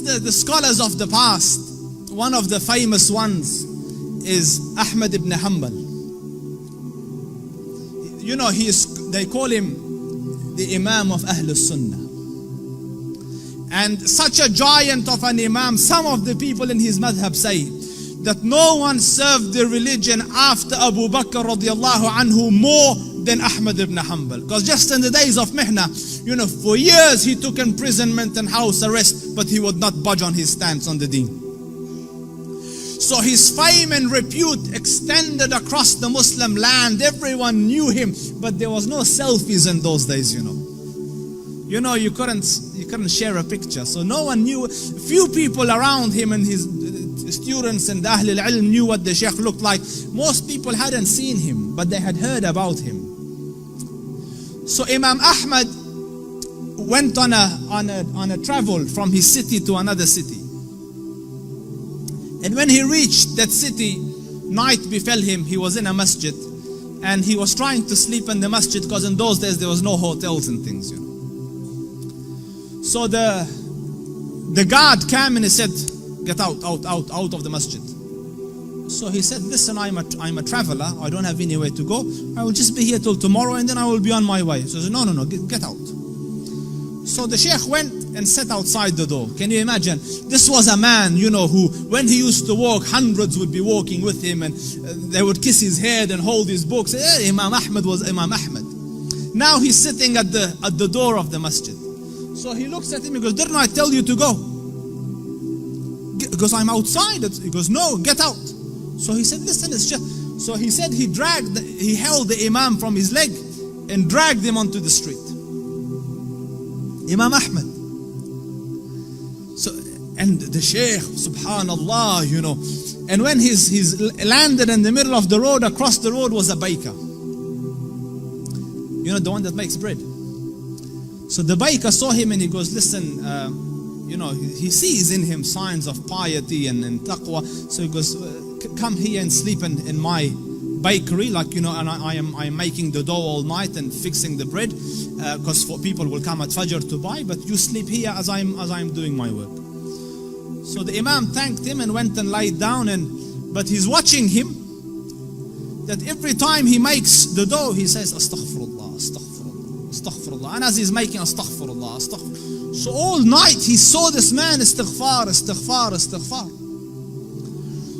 amongst the scholars of the past, one of the famous ones is Ahmad ibn Hanbal. You know, they call him the Imam of Ahlul Sunnah. And such a giant of an Imam, some of the people in his madhab say that no one served the religion after Abu Bakr radiallahu anhu more than Ahmad ibn Hanbal. Because just in the days of Mihna, you know, for years he took imprisonment and house arrest, but he would not budge on his stance on the deen. So his fame and repute extended across the Muslim land. Everyone knew him, but there was no selfies in those days, you know. You know, you couldn't share a picture, so no one knew. Few people around him and his students and Ahl al-Ilm knew what the Sheikh looked like. Most people hadn't seen him, but they had heard about him. So Imam Ahmad went on a travel from his city to another city. And when he reached that city, night befell him. He was in a masjid, and he was trying to sleep in the masjid because in those days there was no hotels and things, you know. So the guard came and he said, "Get out of the masjid." So he said, "Listen, I'm a traveler. I don't have anywhere to go. I will just be here till tomorrow, and then I will be on my way." So he said, "No, get out." So the Sheikh went and sat outside the door. Can you imagine? This was a man, you know, who, when he used to walk, hundreds would be walking with him, and they would kiss his head and hold his books. Imam Ahmad was Imam Ahmad. Now he's sitting at the door of the masjid. So he looks at him, he goes, "Didn't I tell you to go?" Because I'm outside. He goes, "No, get out." So he said, "Listen, it's just..." So he said he held the Imam from his leg and dragged him onto the street. Imam Ahmad. So, and the Shaykh, subhanallah, you know, and when he's landed in the middle of the road, across the road was a baker. You know, the one that makes bread. So the baker saw him and he goes, "Listen, you know, he sees in him signs of piety and taqwa." So he goes, "Come here and sleep in my bakery, like, you know, and I am making the dough all night and fixing the bread, because people will come at Fajr to buy, but you sleep here as I'm doing my work." So the Imam thanked him and went and laid down, but he's watching him, that every time he makes the dough, he says, "Astaghfirullah, astaghfirullah, astaghfirullah." And as he's making astaghfirullah, astaghfirullah. So all night he saw this man, istighfar, istighfar, istighfar.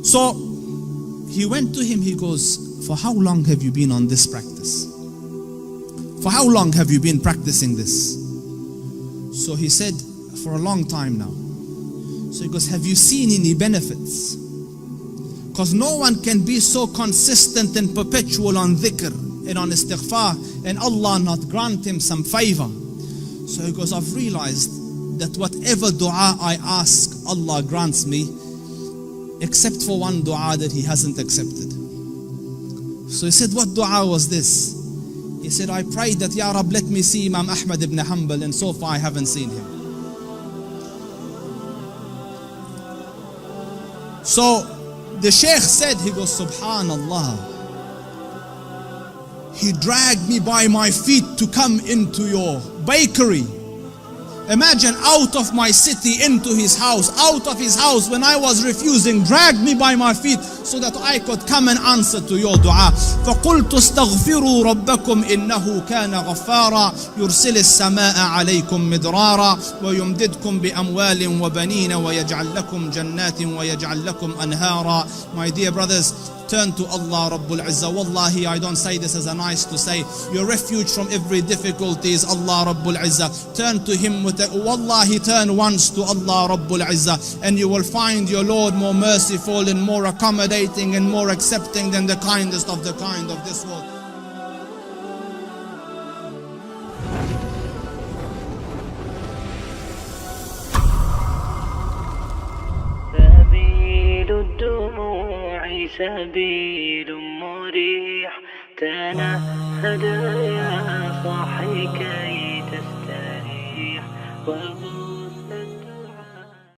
So he went to him, he goes, "For how long have you been on this practice? For how long have you been practicing this?" So he said, "For a long time now." So he goes, "Have you seen any benefits?" Because no one can be so consistent and perpetual on dhikr and on istighfar and Allah not grant him some favor. So he goes, "I've realized that whatever dua I ask, Allah grants me, except for one dua that He hasn't accepted." So he said, "What dua was this?" He said, "I prayed that, Ya Rab, let me see Imam Ahmad ibn Hanbal, and so far I haven't seen him." So the Shaykh said, he goes, "Subhanallah, he dragged me by my feet to come into your bakery. Imagine, out of my city into his house, out of his house when I was refusing, dragged me by my feet so that I could come and answer to your dua. فَقُلْتُ اسْتَغْفِرُوا رَبَّكُمْ إِنَّهُ كَانَ غَفَّارًا يُرْسِلِ السَّمَاءَ عَلَيْكُمْ مِدْرَارًا وَيُمْدِدْكُمْ بِأَمْوَالٍ وَبَنِينَ وَيَجْعَلْ لَكُمْ جَنَّاتٍ وَيَجْعَلْ لَكُمْ أَنْهَارًا." My dear brothers, turn to Allah Rabbul Izzah. Wallahi, I don't say this as a nice to say. Your refuge from every difficulty is Allah Rabbul Izzah. Turn to Him. Wallahi, turn once to Allah Rabbul Izzah, and you will find your Lord more merciful and more accommodating and more accepting than the kindest of the kind of this world. سبيل مريح تنهد يا صاحي كي تستريح